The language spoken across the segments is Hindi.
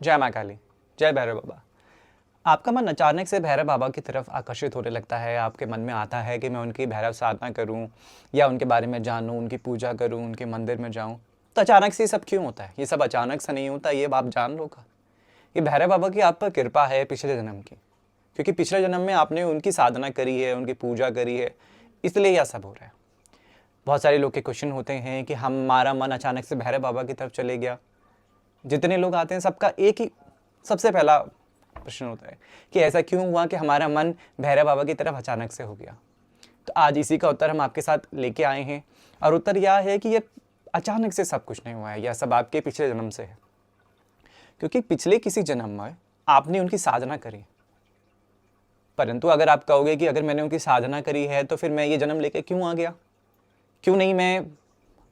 जय माँ काली, जय भैरव बाबा। आपका मन अचानक से भैरव बाबा की तरफ आकर्षित होने लगता है। आपके मन में आता है कि मैं उनकी भैरव साधना करूं या उनके बारे में जानूं, उनकी पूजा करूं, उनके मंदिर में जाऊं। तो अचानक से ये सब क्यों होता है? ये सब अचानक से नहीं होता, ये आप जान लो का। ये भैरव बाबा की आप पर कृपा है पिछले जन्म की, क्योंकि पिछले जन्म में आपने उनकी साधना करी है, उनकी पूजा करी है, इसलिए यह सब हो रहा है। बहुत सारे लोग के क्वेश्चन होते हैं कि हमारा मन अचानक से भैरव बाबा की तरफ चले गया। जितने लोग आते हैं सबका एक ही सबसे पहला प्रश्न होता है कि ऐसा क्यों हुआ कि हमारा मन भैरव बाबा की तरफ अचानक से हो गया। तो आज इसी का उत्तर हम आपके साथ लेके आए हैं। और उत्तर यह है कि ये अचानक से सब कुछ नहीं हुआ है, यह सब आपके पिछले जन्म से है। क्योंकि पिछले किसी जन्म में आपने उनकी साधना करी, परंतु अगर आप कहोगे कि अगर मैंने उनकी साधना करी है तो फिर मैं ये जन्म लेके क्यों आ गया, क्यों नहीं मैं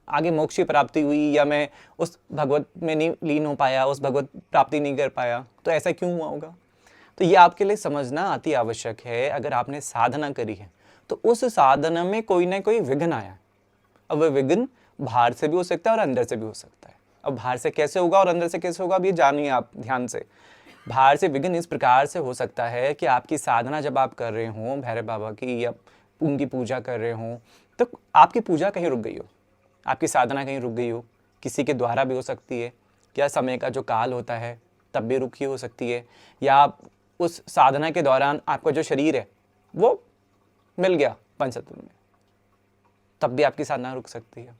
आगे मोक्ष की प्राप्ति हुई, या मैं उस भगवत में नहीं लीन हो पाया, उस भगवत प्राप्ति नहीं कर पाया, तो ऐसा क्यों हुआ होगा। तो ये आपके लिए समझना अति आवश्यक है। अगर आपने साधना करी है तो उस साधना में कोई ना कोई विघ्न आया। अब वह विघ्न बाहर से भी हो सकता है और अंदर से भी हो सकता है। अब बाहर से कैसे होगा और अंदर से कैसे होगा, अब ये जानिए आप ध्यान से। बाहर से विघ्न इस प्रकार से हो सकता है कि आपकी साधना जब आप कर रहे हो भैरव बाबा की या उनकी पूजा कर रहे हो, तो आपकी पूजा कहीं रुक गई हो, आपकी साधना कहीं रुक गई हो। किसी के द्वारा भी हो सकती है, या समय का जो काल होता है तब भी रुकी हो सकती है, या आप उस साधना के दौरान आपका जो शरीर है वो मिल गया पंचतत्व में, तब भी आपकी साधना रुक सकती है।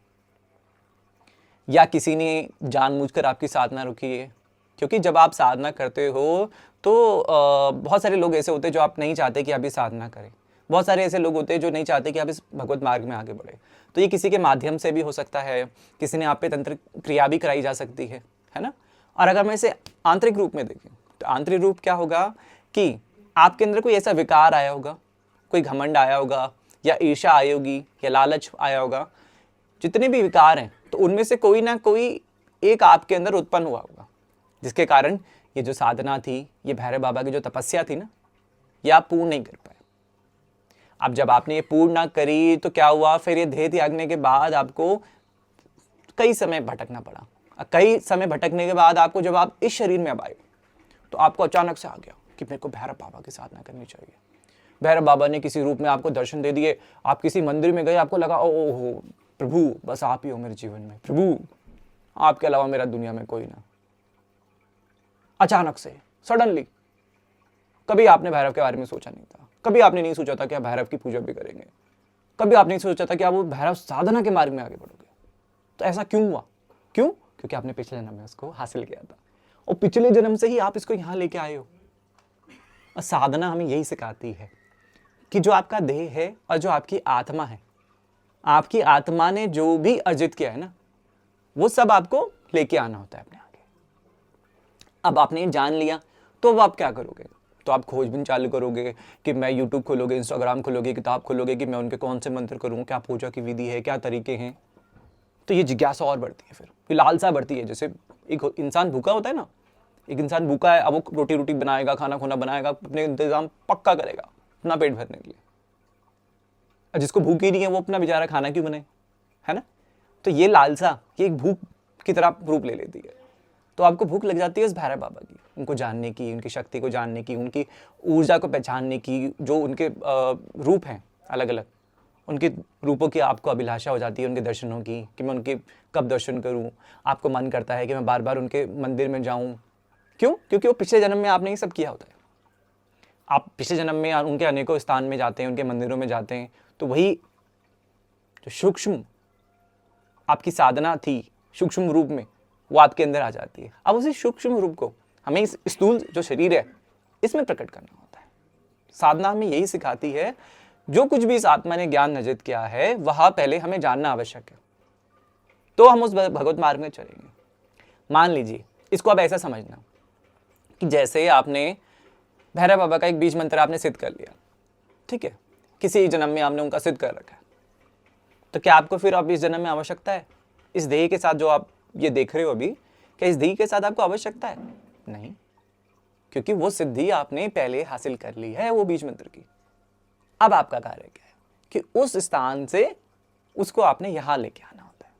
या किसी ने जानबूझकर आपकी साधना रुकी है, क्योंकि जब आप साधना करते हो तो बहुत सारे लोग ऐसे होते हैं जो आप नहीं चाहते कि आप ये साधना करें। बहुत सारे ऐसे लोग होते हैं जो नहीं चाहते कि आप इस भगवत मार्ग में आगे बढ़े। तो ये किसी के माध्यम से भी हो सकता है, किसी ने आप पे तंत्र क्रिया भी कराई जा सकती है ना। और अगर मैं इसे आंतरिक रूप में देखें तो आंतरिक रूप क्या होगा कि आपके अंदर कोई ऐसा विकार आया होगा, कोई घमंड आया होगा, या ईर्ष्या आई होगी, या लालच आया होगा। जितने भी विकार हैं तो उनमें से कोई ना कोई एक आपके अंदर उत्पन्न हुआ होगा, जिसके कारण ये जो साधना थी, ये भैरव बाबा की जो तपस्या थी ना, ये आप पूर्ण नहीं कर पाए। अब जब आपने ये पूर्ण ना करी तो क्या हुआ, फिर ये देह त्यागने के बाद आपको कई समय भटकना पड़ा। कई समय भटकने के बाद आपको जब आप इस शरीर में अब आए तो आपको अचानक से आ गया कि मेरे को भैरव बाबा की साधना करनी चाहिए। भैरव बाबा ने किसी रूप में आपको दर्शन दे दिए, आप किसी मंदिर में गए, आपको लगा ओहो प्रभु बस आप ही हो मेरे जीवन में, प्रभु आपके अलावा मेरा दुनिया में कोई ना। अचानक से सडनली, कभी आपने भैरव के बारे में सोचा नहीं था, कभी आपने नहीं सोचा था कि आप भैरव की पूजा भी करेंगे, कभी आपने नहीं सोचा था कि आप वो भैरव साधना के मार्ग में आगे बढ़ोगे। तो ऐसा क्यों हुआ? क्यों? क्योंकि आपने पिछले जन्म में उसको हासिल किया था, और पिछले जन्म से ही आप इसको यहाँ लेके आए हो। और साधना हमें यही सिखाती है कि जो आपका देह है और जो आपकी आत्मा है, आपकी आत्मा ने जो भी अर्जित किया है ना, वो सब आपको लेके आना होता है अपने आगे। अब आपने जान लिया तो अब आप क्या करोगे? तो आप खोजबीन चालू करोगे कि मैं यूट्यूब खोलोगे, इंस्टाग्राम खोलोगे, किताब खोलोगे कि मैं उनके कौन से मंत्र करूँ, क्या पूजा की विधि है, क्या तरीके हैं। तो ये जिज्ञासा और बढ़ती है, फिर ये लालसा बढ़ती है। जैसे एक इंसान भूखा होता है ना, एक इंसान भूखा है, अब वो रोटी रोटी बनाएगा, खाना खोना बनाएगा, अपने इंतजाम पक्का करेगा अपना पेट भरने के लिए। और जिसको भूख ही नहीं है वो अपना बेचारा खाना क्यों बनाए, है ना। तो ये लालसा, ये एक भूख की तरह रूप ले लेती है। तो आपको भूख लग जाती है उस भैरव बाबा की, उनको जानने की, उनकी शक्ति को जानने की, उनकी ऊर्जा को पहचानने की। जो उनके रूप हैं अलग अलग, उनके रूपों की आपको अभिलाषा हो जाती है, उनके दर्शनों की, कि मैं उनके कब दर्शन करूं। आपको मन करता है कि मैं बार बार उनके मंदिर में जाऊं। क्यों? क्योंकि वो पिछले जन्म में आपने ये सब किया होता है। आप पिछले जन्म में उनके अनेकों स्थान में जाते हैं, उनके मंदिरों में जाते हैं, तो वही जो सूक्ष्म आपकी साधना थी सूक्ष्म रूप में, वो आपके अंदर आ जाती है। अब उसी सूक्ष्म रूप को हमें इस स्थूल जो शरीर है इसमें प्रकट करना होता है। साधना हमें यही सिखाती है, जो कुछ भी इस आत्मा ने ज्ञान अर्जित किया है वह पहले हमें जानना आवश्यक है, तो हम उस भगवत मार्ग में चलेंगे। मान लीजिए, इसको अब ऐसा समझना कि जैसे आपने भैरव बाबा का एक बीज मंत्र आपने सिद्ध कर लिया, ठीक है, किसी जन्म में आपने उनका सिद्ध कर रखा है, तो क्या आपको फिर अब इस जन्म में आवश्यकता है इस देह के साथ जो आप ये देख रहे हो अभी, क्या इस देह के साथ आपको आवश्यकता है? नहीं, क्योंकि वो सिद्धि आपने पहले हासिल कर ली है, वो बीज मंत्र की। अब आपका कार्य क्या है कि उस स्थान से उसको आपने यहां लेके आना होता है।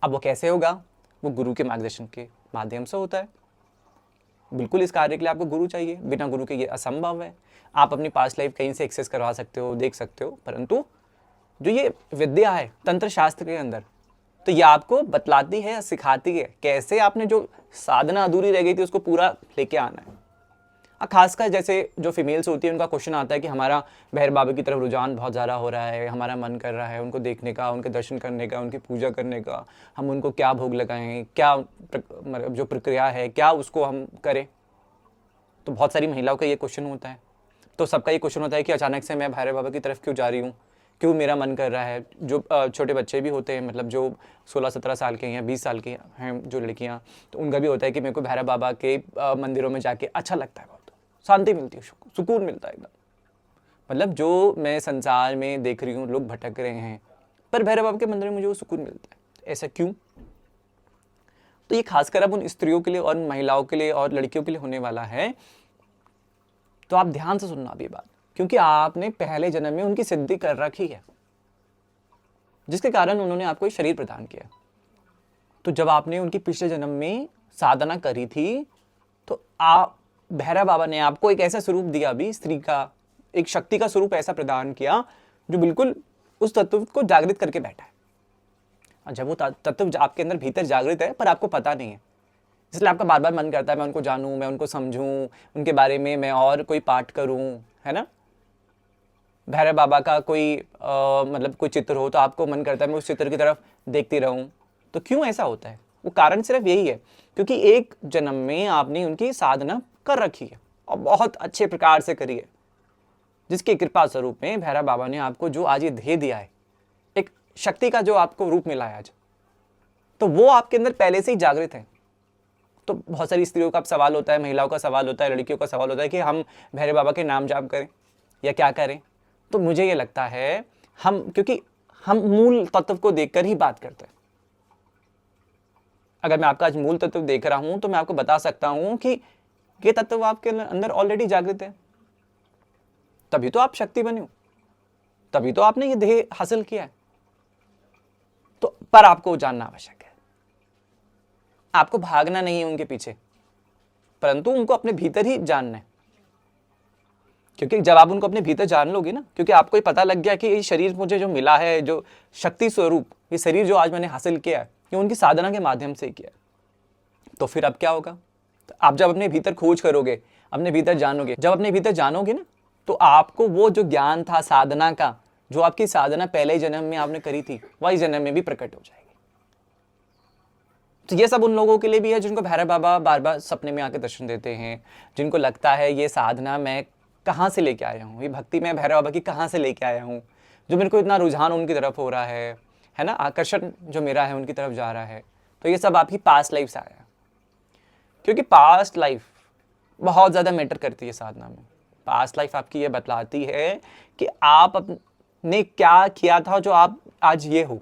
अब वो कैसे होगा? वो गुरु के मार्गदर्शन के माध्यम से होता है। बिल्कुल इस कार्य के लिए आपको गुरु चाहिए, बिना गुरु के ये असंभव है। आप अपनी पास्ट लाइफ कहीं से एक्सेस करवा सकते हो, देख सकते हो, परंतु जो ये विद्या है तंत्र शास्त्र के अंदर, तो ये आपको बतलाती है, सिखाती है कैसे आपने जो साधना अधूरी रह गई थी उसको पूरा लेके आना है। खासकर जैसे जो फीमेल्स होती है उनका क्वेश्चन आता है कि हमारा भैरव बाबा की तरफ रुझान बहुत ज़्यादा हो रहा है, हमारा मन कर रहा है उनको देखने का, उनके दर्शन करने का, उनकी पूजा करने का, हम उनको क्या भोग लगाएं, क्या मतलब जो प्रक्रिया है क्या उसको हम करें। तो बहुत सारी महिलाओं का ये क्वेश्चन होता है। तो सबका ये क्वेश्चन होता है कि अचानक से मैं भैरव बाबा की तरफ क्यों जा रही हूँ, क्यों मेरा मन कर रहा है। जो छोटे बच्चे भी होते हैं, मतलब जो 16-17 साल के हैं, 20 साल के हैं जो लड़कियाँ, तो उनका भी होता है कि मेरे को भैरव बाबा के मंदिरों में जाके अच्छा लगता है, बहुत शांति मिलती है, सुकून मिलता है एकदम। मतलब जो मैं संसार में देख रही हूँ लोग भटक रहे हैं, पर भैरव बाबा के मंदिर में मुझे वो सुकून मिलता है। ऐसा क्यों? तो ये खासकर अब उन स्त्रियों के लिए और महिलाओं के लिए और लड़कियों के लिए होने वाला है। तो आप ध्यान से सुनना अभी बात, क्योंकि आपने पहले जन्म में उनकी सिद्धि कर रखी है, जिसके कारण उन्होंने आपको शरीर प्रदान किया। तो जब आपने उनकी पिछले जन्म में साधना करी थी, तो आप भैरव बाबा ने आपको एक ऐसा स्वरूप दिया, अभी स्त्री का एक शक्ति का स्वरूप ऐसा प्रदान किया जो बिल्कुल उस तत्व को जागृत करके बैठा है। और जब वो तत्व आपके अंदर भीतर जागृत है पर आपको पता नहीं है, इसलिए आपका बार बार मन करता है मैं उनको जानूं, मैं उनको समझूं, उनके बारे में मैं और कोई पाठ करूं, है ना। भैरव बाबा का कोई मतलब कोई चित्र हो तो आपको मन करता है मैं उस चित्र की तरफ देखती रहूं। तो क्यों ऐसा होता है? वो कारण सिर्फ यही है क्योंकि एक जन्म में आपने उनकी साधना कर रखी है और बहुत अच्छे प्रकार से करी है, जिसकी कृपा स्वरूप में भैरव बाबा ने आपको जो आज ये दे दिया है, एक शक्ति का जो आपको रूप मिला है आज, तो वो आपके अंदर पहले से ही जागृत है। तो बहुत सारी स्त्रियों का सवाल होता है, महिलाओं का सवाल होता है, लड़कियों का सवाल होता है कि हम भैरव बाबा के नाम जाप करें या क्या करें। तो मुझे ये लगता है क्योंकि हम मूल तत्व को देखकर ही बात करते हैं। अगर मैं आपका आज मूल तत्व देख रहा हूं तो मैं आपको बता सकता हूं कि ये तत्व आपके अंदर ऑलरेडी जागृत है, तभी तो आप शक्ति बने हो, तभी तो आपने ये देह हासिल किया है। तो पर आपको जानना आवश्यक है, आपको भागना नहीं है उनके पीछे, परंतु उनको अपने भीतर ही जानना है। क्योंकि जब आप उनको अपने भीतर जान लोगे ना, क्योंकि आपको ये पता लग गया कि ये शरीर मुझे जो मिला है, जो शक्ति स्वरूप ये शरीर जो आज मैंने हासिल किया है, ये उनकी साधना के माध्यम से ही किया है। तो फिर अब क्या होगा? तो आप जब अपने भीतर खोज करोगे, अपने भीतर जानोगे, जब अपने भीतर जानोगे ना, तो आपको वो जो ज्ञान था साधना का, जो आपकी साधना पहले जन्म में आपने करी थी, वही जन्म में भी प्रकट हो जाएगी। तो ये सब उन लोगों के लिए भी है जिनको भैरव बाबा बार बार सपने में आके दर्शन देते हैं, जिनको लगता है ये साधना मैं कहाँ से लेके आया हूँ, ये भक्ति मैं भैरव बाबा की कहाँ से लेके आया हूँ, जो मेरे को इतना रुझान उनकी तरफ हो रहा है ना, आकर्षण जो मेरा है उनकी तरफ जा रहा है। तो ये सब आपकी पास्ट लाइफ से आया है, क्योंकि पास्ट लाइफ बहुत ज़्यादा मैटर करती है साधना में। पास्ट लाइफ आपकी ये बतलाती है कि आपने क्या किया था जो आप आज ये हो।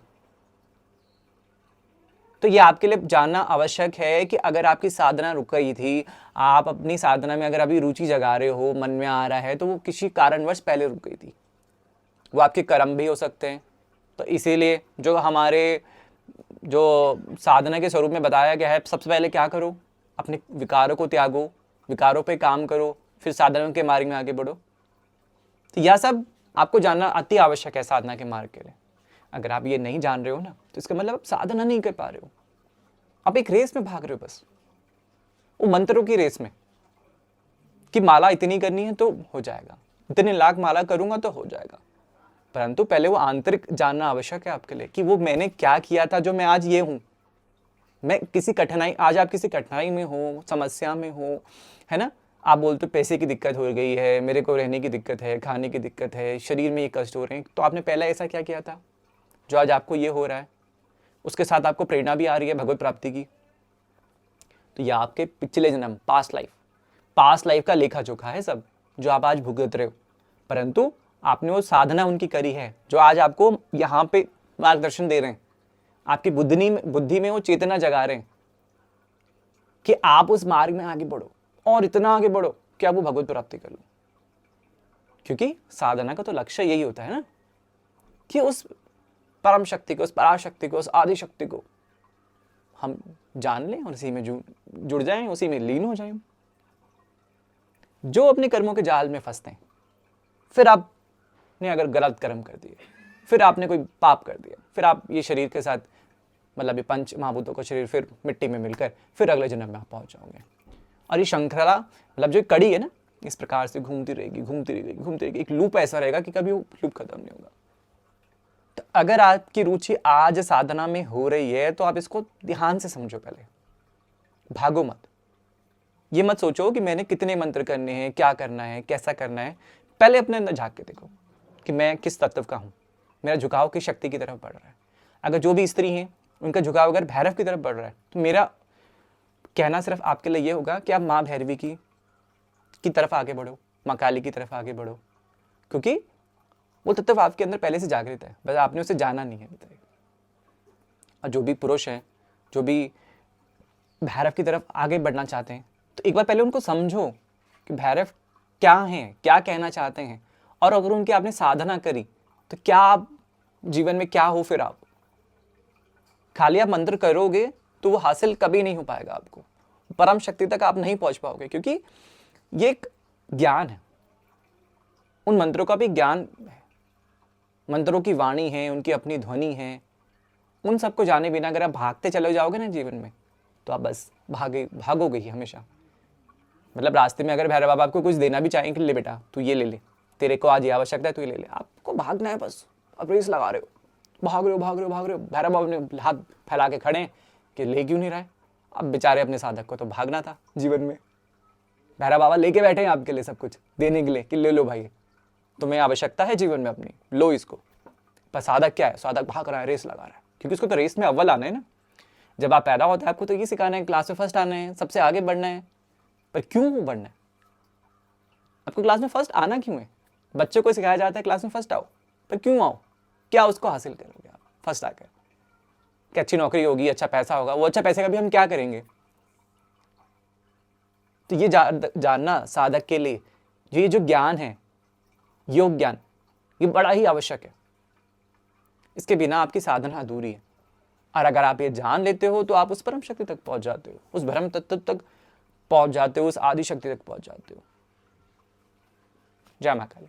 तो ये आपके लिए जानना आवश्यक है कि अगर आपकी साधना रुक गई थी, आप अपनी साधना में अगर अभी रुचि जगा रहे हो, मन में आ रहा है, तो वो किसी कारणवश पहले रुक गई थी। वो आपके कर्म भी हो सकते हैं। तो इसीलिए जो हमारे जो साधना के स्वरूप में बताया गया है, सबसे पहले क्या करो, अपने विकारों को त्यागो, विकारों पे काम करो, फिर साधना के मार्ग में आगे बढ़ो। तो यह सब आपको जानना अति आवश्यक है साधना के मार्ग के लिए। अगर आप ये नहीं जान रहे हो ना, तो इसका मतलब आप साधना नहीं कर पा रहे हो, आप एक रेस में भाग रहे हो, बस वो मंत्रों की रेस में कि माला इतनी करनी है तो हो जाएगा, इतने लाख माला करूंगा तो हो जाएगा। परंतु पहले वो आंतरिक जानना आवश्यक है आपके लिए कि वो मैंने क्या किया था जो मैं आज ये हूं। मैं किसी कठिनाई, आज आप किसी कठिनाई में हो, समस्या में हो, है ना, आप बोलते हो पैसे की दिक्कत हो गई है, मेरे को रहने की दिक्कत है, खाने की दिक्कत है, शरीर में ये कष्ट हो रहे हैं, तो आपने पहले ऐसा क्या किया था जो आज आपको ये हो रहा है? उसके साथ आपको प्रेरणा भी आ रही है भगवत प्राप्ति की। तो ये आपके पिछले जन्म, पास्ट लाइफ का लेखा जोखा है सब, जो आप आज भुगत रहे हो। परंतु आपने वो साधना उनकी करी है जो आज आपको यहाँ पे मार्गदर्शन दे रहे हैं, आपकी बुद्धि में वो चेतना जगा रहे हैं कि आप उस मार्ग में आगे बढ़ो और इतना आगे बढ़ो कि आप वो भगवत प्राप्ति कर लो। क्योंकि साधना का तो लक्ष्य यही होता है ना कि उस परम शक्ति को, उस पराशक्ति को, उस आदि शक्ति को हम जान लें और उसी में जुड़ जाएं, उसी में लीन हो जाएं। जो अपने कर्मों के जाल में फंसते हैं, फिर आपने अगर गलत कर्म कर दिए, फिर आपने कोई पाप कर दिया, फिर आप ये शरीर के साथ मतलब ये पंच महाभूतों का शरीर फिर मिट्टी में मिलकर फिर अगले जन्म में आप पहुंच जाओगे। और ये श्रृंखला मतलब जो कड़ी है ना, इस प्रकार से घूमती रहेगी, घूमती रहेगी, घूमती रहेगी। एक लूप ऐसा रहेगा कि कभी वो लूप खत्म नहीं होगा। तो अगर आपकी रुचि आज साधना में हो रही है तो आप इसको ध्यान से समझो। पहले भागो मत, ये मत सोचो कि मैंने कितने मंत्र करने हैं, क्या करना है, कैसा करना है। पहले अपने अंदर झांक के देखो कि मैं किस तत्व का हूँ, मेरा झुकाव किस शक्ति की तरफ बढ़ रहा है। अगर जो भी स्त्री हैं उनका झुकाव अगर भैरव की तरफ बढ़ रहा है, तो मेरा कहना सिर्फ आपके लिए ये होगा कि आप माँ भैरवी की तरफ आगे बढ़ो, माँ काली की तरफ आगे बढ़ो, क्योंकि वो तत्व आपके अंदर पहले से जागृत है, बस आपने उसे जाना नहीं है अभी तक। और जो भी पुरुष हैं, जो भी भैरव की तरफ आगे बढ़ना चाहते हैं, तो एक बार पहले उनको समझो कि भैरव क्या हैं, क्या कहना चाहते हैं। और अगर उनकी आपने साधना करी तो क्या आप जीवन में क्या हो। फिर आप खाली आप मंत्र करोगे तो वो हासिल कभी नहीं हो पाएगा आपको, परम शक्ति तक आप नहीं पहुंच पाओगे, क्योंकि ये एक ज्ञान है। उन मंत्रों का भी ज्ञान है, मंत्रों की वाणी है, उनकी अपनी ध्वनि है। उन सबको जाने बिना अगर आप भागते चले जाओगे ना जीवन में, तो आप बस भागोगे ही हमेशा। मतलब रास्ते में अगर भैरव बाबा आपको कुछ देना भी चाहेंगे, ले बेटा तू ये ले ले, तेरे को आज ये आवश्यकता है, तू ये ले ले, आपको भागना है बस। आप रेस लगा रहे हो, भाग रहे हो, भाग रहे हो, भाग रहे हो। भैरव बाबा ने हाथ फैला के खड़े हैं कि ले क्यों नहीं रहा है। अब बेचारे अपने साधक को तो भागना था जीवन में, भैरव बाबा लेके बैठे हैं आपके लिए सब कुछ देने के लिए कि ले लो भाई, तुम्हें आवश्यकता है जीवन में अपनी, लो इसको। पर साधक क्या है, साधक भाग रहा है, रेस लगा रहा है, क्योंकि उसको तो रेस में अव्वल आना है ना। जब आप पैदा होते हैं आपको तो ये सिखाना है, क्लास में फर्स्ट आना है, सबसे आगे बढ़ना है। पर क्यों बढ़ना है आपको, क्लास में फर्स्ट आना क्यों है। बच्चों को सिखाया जाता है क्लास में फर्स्ट आओ, पर क्यों आओ, क्या उसको हासिल करोगे आप फर्स्ट आकर। कि अच्छी नौकरी होगी, अच्छा पैसा होगा, वो अच्छा पैसे का भी हम क्या करेंगे। तो ये जानना साधक के लिए ये जो ज्ञान है, योग ज्ञान, ये बड़ा ही आवश्यक है। इसके बिना आपकी साधना अधूरी है। और अगर आप ये जान लेते हो तो आप उस परम शक्ति तक पहुंच जाते हो, उस ब्रह्म तत्व तक पहुंच जाते हो, उस आदि शक्ति तक पहुंच जाते हो। जय मां काली।